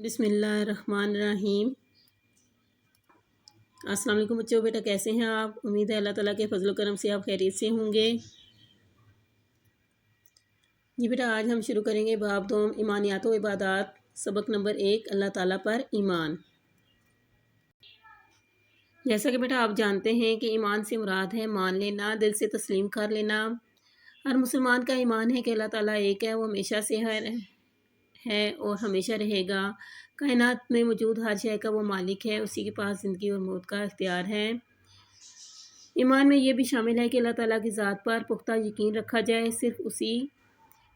बिस्मिल्लाहिर्रहमानिर्रहीम। अस्सलाम वालेकुम बच्चों, बेटा कैसे हैं आप? उम्मीद है अल्लाह ताला के फजल करम से आप खैरियत से होंगे। जी बेटा, आज हम शुरू करेंगे बाब दोम ईमानियात व इबादात, सबक नंबर 1 अल्लाह ताला पर ईमान। जैसा कि बेटा आप जानते हैं कि ईमान से मुराद है मान लेना, दिल से तस्लीम कर लेना। हर मुसलमान का ईमान है कि अल्लाह ताला एक है, वो हमेशा से है और हमेशा रहेगा। कायनात में मौजूद हर शय का वो मालिक है, उसी के पास ज़िंदगी और मौत का इख्तियार है। ईमान में ये भी शामिल है कि अल्लाह ताला की ज़ात पर पुख्ता यकीन रखा जाए, सिर्फ उसी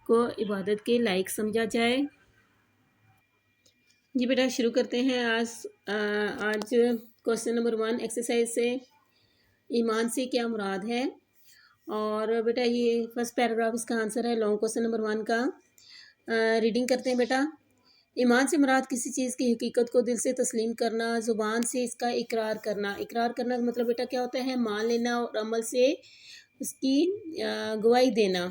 को इबादत के लायक समझा जाए। जी बेटा शुरू करते हैं आज क्वेश्चन नंबर 1 एक्सरसाइज से, ईमान से क्या मुराद है। और बेटा ये फर्स्ट पैराग्राफ इसका आंसर है लॉन्ग क्वेश्चन नंबर 1 का। रीडिंग करते हैं बेटा। ईमान से मुराद किसी चीज़ की हकीकत को दिल से तस्लीम करना, ज़ुबान से इसका इकरार करना। इकरार करना का मतलब बेटा क्या होता है? मान लेना और अमल से उसकी गवाही देना।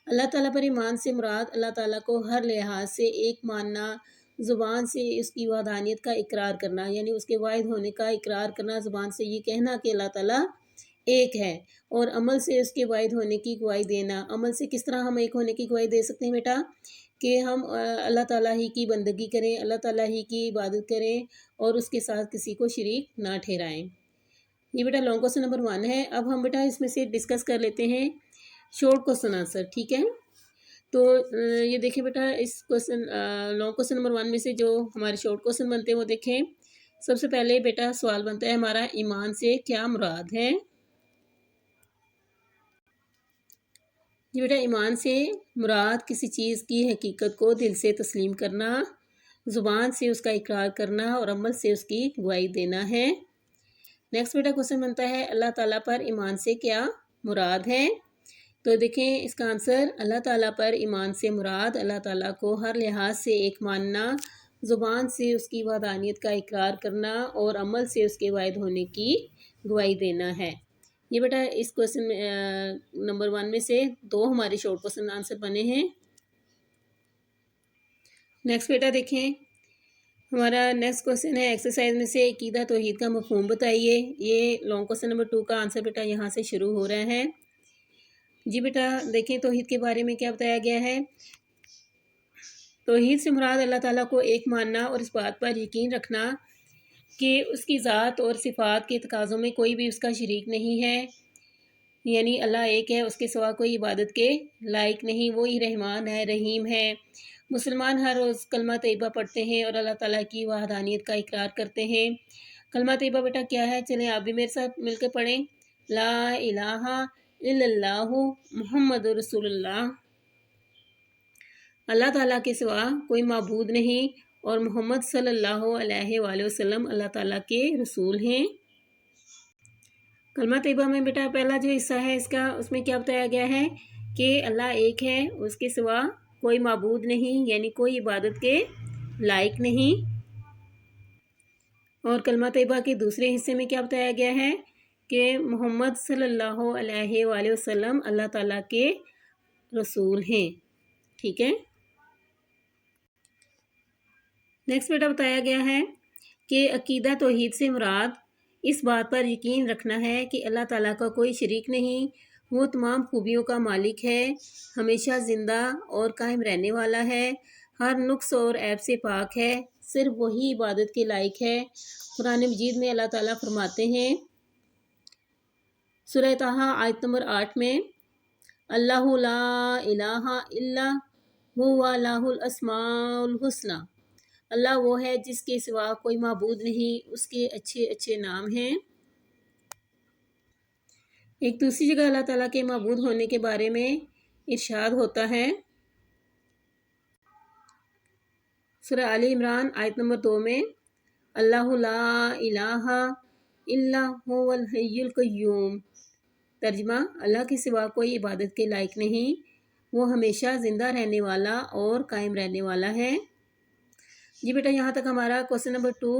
अल्लाह ताला पर ईमान से मुराद अल्लाह ताला को हर लिहाज से एक मानना, ज़ुबान से उसकी वहदानियत का इकरार करना, यानी उसके वाहिद होने का इकरार करना। ज़ुबान से ये कहना कि अल्लाह ताला एक है, और अमल से उसके वाहिद होने की गवाही देना। अमल से किस तरह हम एक होने की गवाही दे सकते हैं बेटा? कि हम अल्लाह ताला ही की बंदगी करें, अल्लाह ताला ही की इबादत करें और उसके साथ किसी को शरीक ना ठहराएं। ये बेटा लॉन्ग क्वेश्चन नंबर 1 है। अब हम बेटा इसमें से डिस्कस कर लेते हैं शॉर्ट क्वेश्चन आंसर, ठीक है? तो ये देखिए बेटा, इस क्वेश्चन लॉन्ग क्वेश्चन नंबर 1 में से जो हमारे शॉर्ट क्वेश्चन बनते हैं वो देखें। सबसे पहले बेटा सवाल बनता है हमारा, ईमान से क्या मुराद है? जी बेटा, ईमान से मुराद किसी चीज़ की हकीकत को दिल से तस्लीम करना, ज़ुबान से उसका इकरार करना और अमल से उसकी गवाही देना है। नेक्स्ट बेटा क्वेश्चन बनता है, अल्लाह ताला पर ईमान से क्या मुराद है? तो देखें इसका आंसर, अल्लाह ताला पर ईमान से मुराद अल्लाह ताला को हर लिहाज से एक मानना, ज़ुबान से उसकी वहदानियत का इकरार करना और अमल से उसके वाहिद होने की गवाही देना है। ये बेटा इस क्वेश्चन में नंबर 1 में से 2 हमारे शॉर्ट क्वेश्चन आंसर बने हैं। नेक्स्ट बेटा देखें, हमारा नेक्स्ट क्वेश्चन है एक्सरसाइज में से अकीदा तौहीद का मफ़हूम बताइए। ये लॉन्ग क्वेश्चन नंबर 2 का आंसर बेटा यहाँ से शुरू हो रहा है। जी बेटा देखें, तौहीद के बारे में क्या बताया गया है। तौहीद से मुराद अल्लाह ताला को एक मानना और इस बात पर यकीन रखना कि उसकी ज़ात और सिफ़ात के तकाज़ों में कोई भी उसका शरीक नहीं है, यानी अल्लाह एक है, उसके सिवा कोई इबादत के लायक नहीं। वो ही रहमान है, रहीम है। मुसलमान हर रोज़ कलमा तैयबा पढ़ते हैं और अल्लाह ताला की वहदानियत का इकरार करते हैं। कलमा तैयबा बेटा क्या है? चलें आप भी मेरे साथ मिलकर पढ़ें। ला इलाहा इल्लल्लाहु मुहम्मदुर रसूलुल्लाह। अल्लाह ताला के सिवा कोई माबूद नहीं और मोहम्मद सल्लल्लाहु अलैहि वसल्लम अल्लाह ताला के रसूल हैं। कलमा तैयबा में बेटा पहला जो हिस्सा है इसका, उसमें क्या बताया गया है कि अल्लाह एक है, उसके सिवा कोई माबूद नहीं, यानी कोई इबादत के लायक नहीं। और कलमा तैयबा के दूसरे हिस्से में क्या बताया गया है कि मोहम्मद सल्लल्लाहु अलैहि वसल्लम अल्लाह ताला के रसूल हैं, ठीक है। नेक्स्ट बेटा बताया गया है कि अकीदा तौहीद से मुराद इस बात पर यकीन रखना है कि अल्लाह ताला का कोई शरीक नहीं, वो तमाम खूबियों का मालिक है, हमेशा ज़िंदा और कायम रहने वाला है, हर नुक्स और ऐब से पाक है, सिर्फ वही इबादत के लायक है। कुरान मजीद में अल्लाह ताला फरमाते हैं सूरह ताहा आयत नंबर 8 में, अल्लाहु ला इलाहा इल्ला हुवा लाहुल अस्माउल हुस्ना। अल्लाह वो है जिसके सिवा कोई माबूद नहीं, उसके अच्छे अच्छे नाम हैं। एक दूसरी जगह अल्लाह ताला के माबूद होने के बारे में इरशाद होता है सूरह आली इमरान आयत नंबर 2 में, अल्लाहु ला इलाहा इल्ला हुवल हय्युल कय्यूम। तर्जमा, अल्लाह के सिवा कोई इबादत के लायक नहीं, वो हमेशा ज़िंदा रहने वाला और कायम रहने वाला है। जी बेटा यहाँ तक हमारा क्वेश्चन नंबर 2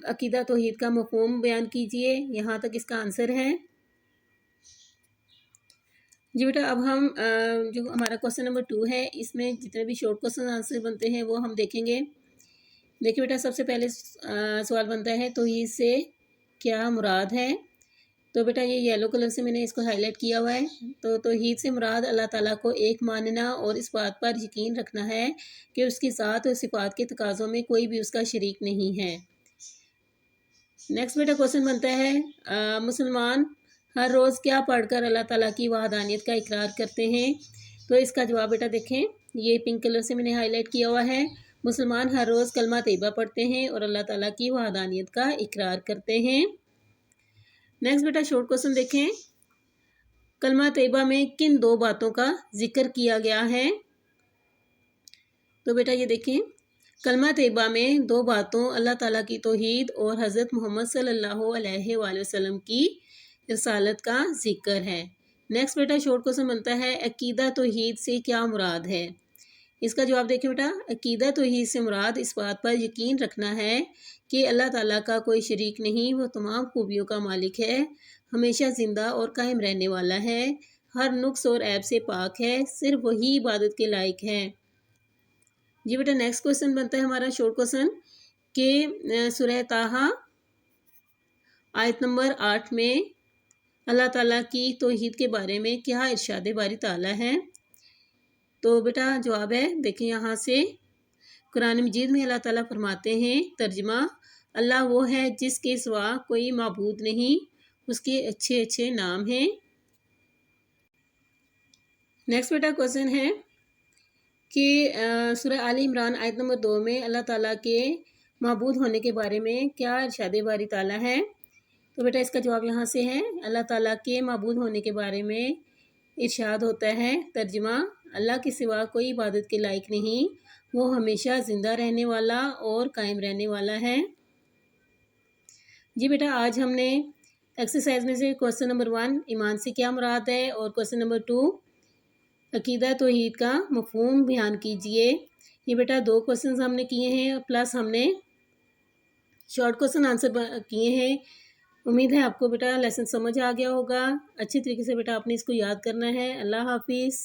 अकीदा तौहीद का मफ़हूम बयान कीजिए। यहाँ तक इसका आंसर है। جی بیٹا اب ہم جو ہمارا کوشچن نمبر 2 ہے اس میں جتنے بھی شارٹ کوشچن آنسر بنتے ہیں وہ ہم دیکھیں گے۔ دیکھیں بیٹا سب سے پہلے سوال بنتا ہے توحید سے کیا مراد ہے؟ تو بیٹا یہ یلو کلر سے میں نے اس کو ہائی لائٹ کیا ہوا ہے۔ تو توحید سے مراد اللہ تعالیٰ کو ایک ماننا اور اس بات پر یقین رکھنا ہے کہ اس کی ذات اور صفات کے تقاضوں میں کوئی بھی اس کا شریک نہیں ہے۔ نیکسٹ بیٹا کوشچن بنتا ہے مسلمان ہر روز کیا پڑھ کر اللہ تعالیٰ کی وحدانیت کا اقرار کرتے ہیں؟ تو اس کا جواب بیٹا دیکھیں، یہ پنک کلر سے میں نے ہائی لائٹ کیا ہوا ہے۔ مسلمان ہر روز کلمہ طیبہ پڑھتے ہیں اور اللہ تعالیٰ کی وحدانیت کا اقرار کرتے ہیں۔ نیکسٹ بیٹا شارٹ کوشچن دیکھیں، کلمہ طیبہ میں کن دو باتوں کا ذکر کیا گیا ہے؟ تو بیٹا یہ دیکھیں، کلمہ طیبہ میں دو باتوں اللہ تعالیٰ کی توحید اور حضرت محمد صلی اللہ علیہ وآلہ وسلم کی رسالت کا ذکر ہے۔ نیکسٹ بیٹا شارٹ کوشچن بنتا ہے عقیدہ توحید سے کیا مراد ہے؟ اس کا جواب دیکھیں بیٹا، عقیدہ توحید سے مراد اس بات پر یقین رکھنا ہے کہ اللہ تعالیٰ کا کوئی شریک نہیں، وہ تمام خوبیوں کا مالک ہے، ہمیشہ زندہ اور قائم رہنے والا ہے، ہر نقص اور عیب سے پاک ہے، صرف وہی عبادت کے لائق ہے۔ جی بیٹا نیکسٹ کوشچن بنتا ہے ہمارا شارٹ کوشچن کہ سورہ طٰہٰ آیت نمبر 8 میں اللہ تعالیٰ کی توحید کے بارے میں کیا ارشاد باری تعالیٰ ہے؟ تو بیٹا جواب ہے دیکھیں یہاں سے، قرآن مجید میں اللہ تعالیٰ فرماتے ہیں ترجمہ، اللہ وہ ہے جس کے سوا کوئی معبود نہیں، اس کے اچھے اچھے نام ہیں۔ نیکسٹ بیٹا کوشچن ہے کہ سورہ آل عمران آیت نمبر 2 میں اللہ تعالیٰ کے معبود ہونے کے بارے میں کیا ارشاد باری تعالیٰ ہے؟ تو بیٹا اس کا جواب یہاں سے ہے، اللہ تعالیٰ کے معبود ہونے کے بارے میں ارشاد ہوتا ہے ترجمہ، اللہ کے سوا کوئی عبادت کے لائق نہیں، وہ ہمیشہ زندہ رہنے والا اور قائم رہنے والا ہے۔ جی بیٹا آج ہم نے ایکسرسائز میں سے کوشچن نمبر 1 ایمان سے کیا مراد ہے اور کوشچن نمبر 2 عقیدہ توحید کا مفہوم بیان کیجئے، یہ بیٹا 2 کوشچنز ہم نے کیے ہیں پلس ہم نے شارٹ کوشچن آنسر کیے ہیں۔ امید ہے آپ کو بیٹا لیسن سمجھ آ گیا ہوگا، اچھی طریقے سے بیٹا آپ نے اس کو یاد کرنا ہے۔ اللہ حافظ۔